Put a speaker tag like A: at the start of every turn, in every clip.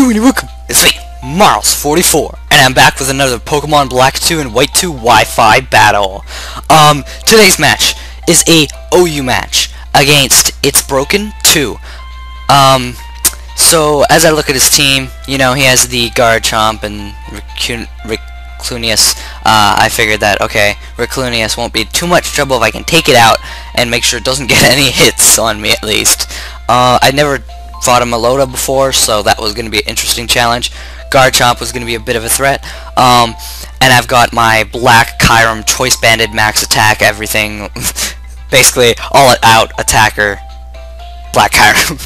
A: Hello and welcome, it's me, Marls44, and I'm back with another Pokemon Black 2 and White 2 Wi-Fi battle. Today's match is a OU match against It's Broken 2. So as I look at his team, you know, he has the Garchomp and Reclunious. I figured that, okay, Reclunious won't be too much trouble if I can take it out and make sure it doesn't get any hits on me at least. I never fought a Melota before, so that was going to be an interesting challenge. Garchomp was going to be a bit of a threat. And I've got my Black Kyurem Choice Banded max attack, everything, basically all-out attacker, Black Kyurem.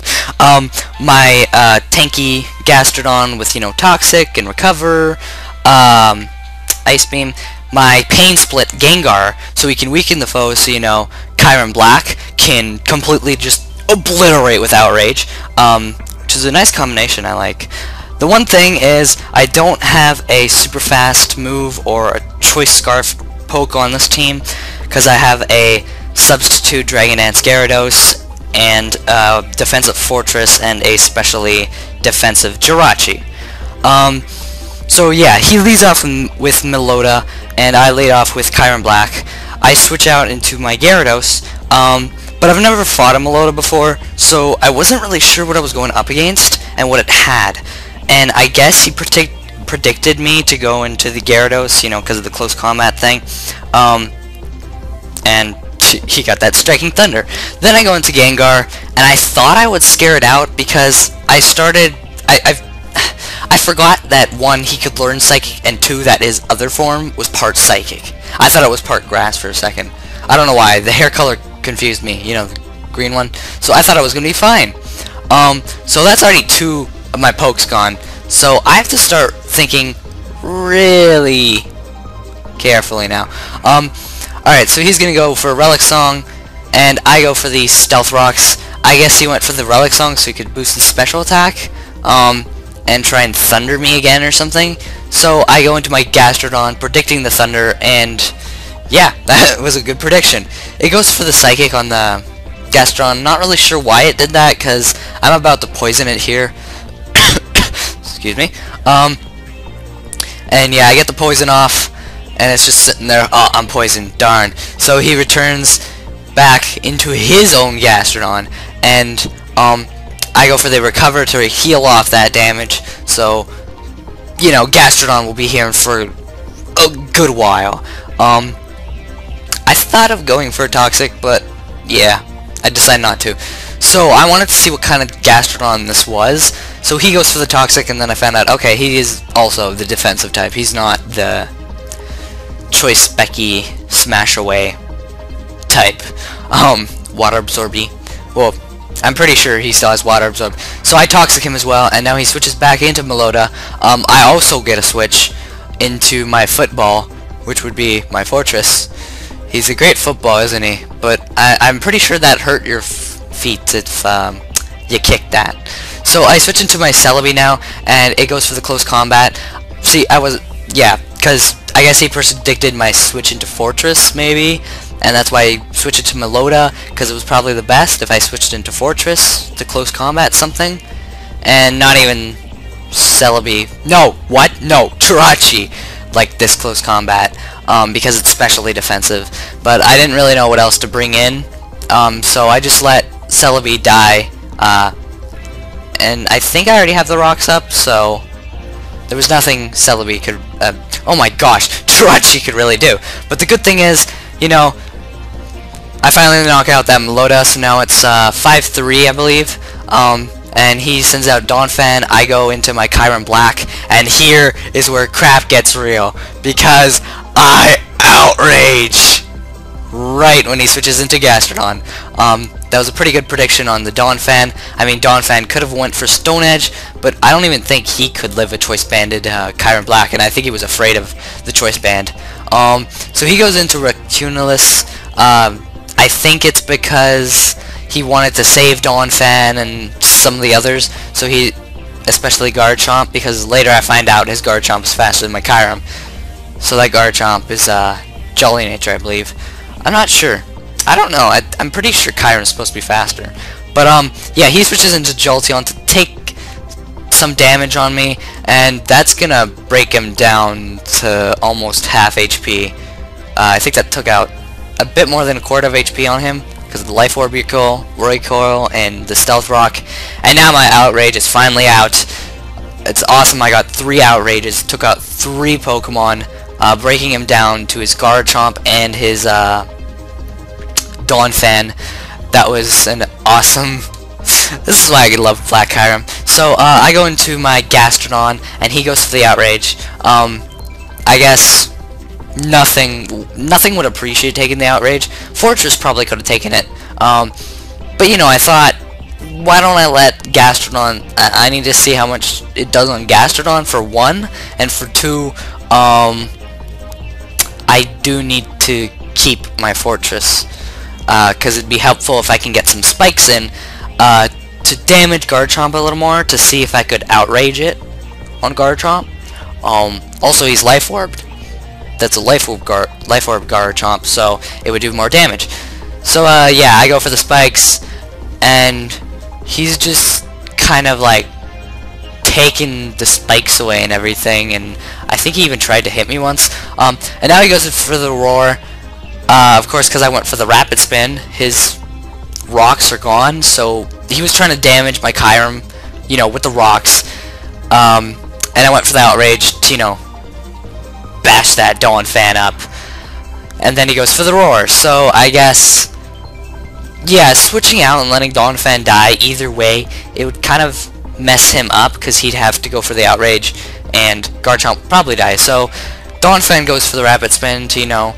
A: My tanky Gastrodon with, you know, Toxic and Recover, Ice Beam. My Pain Split Gengar, so he can weaken the foe, so, you know, Kyurem Black can completely just obliterate with Outrage, which is a nice combination I like. The one thing is I don't have a super fast move or a Choice Scarf poke on this team because I have a substitute Dragon Dance Gyarados and defensive Fortress and a specially defensive Jirachi. So yeah, he leads off with Melota and I lead off with Kyurem Black. I switch out into my Gyarados, but I've never fought a Melota before, so I wasn't really sure what I was going up against and what it had. And I guess he predicted me to go into the Gyarados, you know, because of the close combat thing. And he got that Striking Thunder. Then I go into Gengar, and I thought I would scare it out because I forgot that 1, he could learn Psychic, and 2, that his other form was part Psychic. I thought it was part Grass for a second. I don't know why. The hair color confused me, you know, the green one. So I thought I was going to be fine. So that's already 2 of my pokes gone. So I have to start thinking really carefully now. Alright, so he's going to go for a Relic Song, and I go for the Stealth Rocks. I guess he went for the Relic Song so he could boost his special attack, and try and Thunder me again or something. So I go into my Gastrodon, predicting the Thunder, and yeah, that was a good prediction. It goes for the Psychic on the Gastrodon. Not really sure why it did that, because I'm about to poison it here. Excuse me. And yeah, I get the poison off, and it's just sitting there. Oh, I'm poisoned. Darn. So he returns back into his own Gastrodon, and I go for the Recover to heal off that damage. So, you know, Gastrodon will be here for a good while. I thought of going for a Toxic, but yeah, I decided not to. So I wanted to see what kind of Gastrodon this was. So he goes for the Toxic, and then I found out, okay, he is also the defensive type. He's not the Choice Becky Smash Away type. Water Absorby. Well, I'm pretty sure he still has Water Absorb. So I Toxic him as well, and now he switches back into Melota. I also get a switch into my Football, which would be my Fortress. He's a great football, isn't he? But I'm pretty sure that hurt your feet if you kicked that. So I switch into my Celebi now, and it goes for the close combat. See, yeah, because I guess he predicted my switch into Fortress, maybe, and that's why I switched it to Melota, because it was probably the best if I switched into Fortress to close combat something. And not even Celebi. No, what? No, Jirachi, like this close combat. Because it's specially defensive, but I didn't really know what else to bring in, so I just let Celebi die, and I think I already have the rocks up, so there was nothing Celebi could, oh my gosh, Jirachi could really do. But the good thing is, you know, I finally knock out that Melota, so now it's 5-3, I believe, and he sends out Donphan. I go into my Kyurem Black, and here is where crap gets real, because I Outrage right when he switches into Gastrodon. That was a pretty good prediction on the Donphan. I mean, Donphan could have went for Stone Edge, but I don't even think he could live a Choice Banded Kyurem Black, and I think he was afraid of the Choice Band. So he goes into Reclunious. I think it's because he wanted to save Donphan and some of the others, so he, especially Garchomp, because later I find out his Garchomp is faster than my Kyurem. So that Garchomp is Jolly Nature, I believe. I'm not sure. I don't know. I'm pretty sure Kyurem's supposed to be faster. But yeah, he switches into Jolteon to take some damage on me, and that's gonna break him down to almost half HP. I think that took out a bit more than a quarter of HP on him because of the Life Orb recoil, and the Stealth Rock. And now my Outrage is finally out. It's awesome. I got 3 Outrages, took out 3 Pokemon, breaking him down to his Garchomp and his Donphan. That was an awesome... This is why I love Black Kyurem. So I go into my Gastrodon, and he goes for the Outrage. I guess nothing would appreciate taking the Outrage. Fortress probably could have taken it. But you know, I thought, why don't I let Gastrodon... I need to see how much it does on Gastrodon for 1, and for 2, I do need to keep my Fortress, because it'd be helpful if I can get some spikes in to damage Garchomp a little more, to see if I could Outrage it on Garchomp. Also, he's Life Orbed. That's a Life Orb Garchomp, so it would do more damage. So yeah, I go for the spikes, and he's just kind of like taking the spikes away and everything, and I think he even tried to hit me once. And now he goes for the Roar. Of course, because I went for the Rapid Spin, his rocks are gone, so he was trying to damage my Kyurem, you know, with the rocks. And I went for the Outrage to, you know, bash that Donphan up. And then he goes for the Roar. So I guess, yeah, switching out and letting Donphan die, either way, it would kind of mess him up, because he'd have to go for the Outrage, and Garchomp would probably die. So Donphan goes for the Rapid Spin to, you know,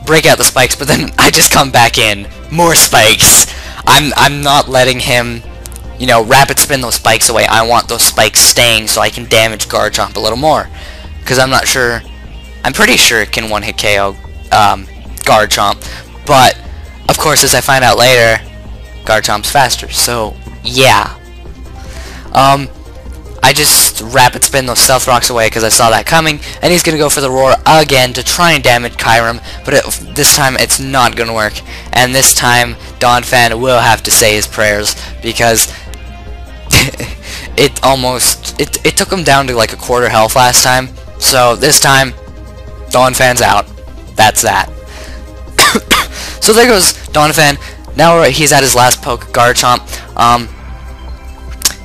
A: break out the spikes, but then I just come back in. More spikes. I'm not letting him, you know, Rapid Spin those spikes away. I want those spikes staying so I can damage Garchomp a little more. Because I'm not sure... I'm pretty sure it can one-hit KO Garchomp. But, of course, as I find out later, Garchomp's faster. So, yeah. I just Rapid Spin those Stealth Rocks away because I saw that coming, and he's going to go for the Roar again to try and damage Kyurem, but this time it's not going to work, and this time Donphan will have to say his prayers, because it took him down to like a quarter health last time, so this time Donphan's out. That's that. So there goes Donphan. Now he's at his last poke, Garchomp.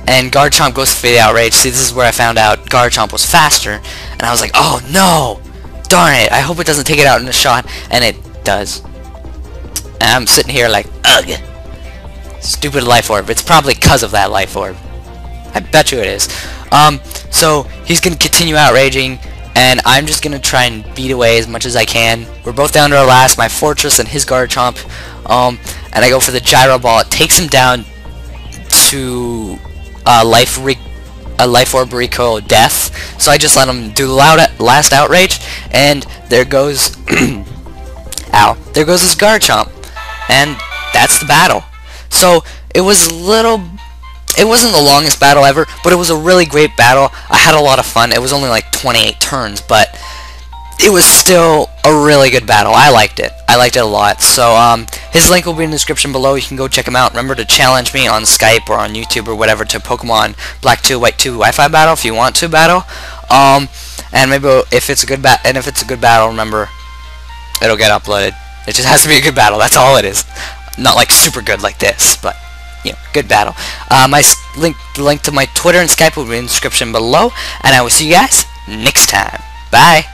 A: And Garchomp goes for the Outrage. See, this is where I found out Garchomp was faster, and I was like, oh no! Darn it! I hope it doesn't take it out in a shot, and it does. And I'm sitting here like, ugh! Stupid Life Orb. It's probably because of that Life Orb. I bet you it is. So, he's gonna continue outraging, and I'm just gonna try and beat away as much as I can. We're both down to our last, my Fortress and his Garchomp. And I go for the Gyro Ball. It takes him down to Life Orb Recoil Death. So I just let him do the last outrage, and there goes ow, there goes his Garchomp, and that's the battle. So it wasn't the longest battle ever, but it was a really great battle. I had a lot of fun. It was only like 28 turns, but it was still a really good battle. I liked it. I liked it a lot. So his link will be in the description below. You can go check him out. Remember to challenge me on Skype or on YouTube or whatever to Pokemon Black 2, White 2 Wi-Fi battle if you want to battle. And maybe if it's a good battle, remember, it'll get uploaded. It just has to be a good battle. That's all it is. Not like super good like this, but you know, good battle. The link to my Twitter and Skype will be in the description below, and I will see you guys next time. Bye.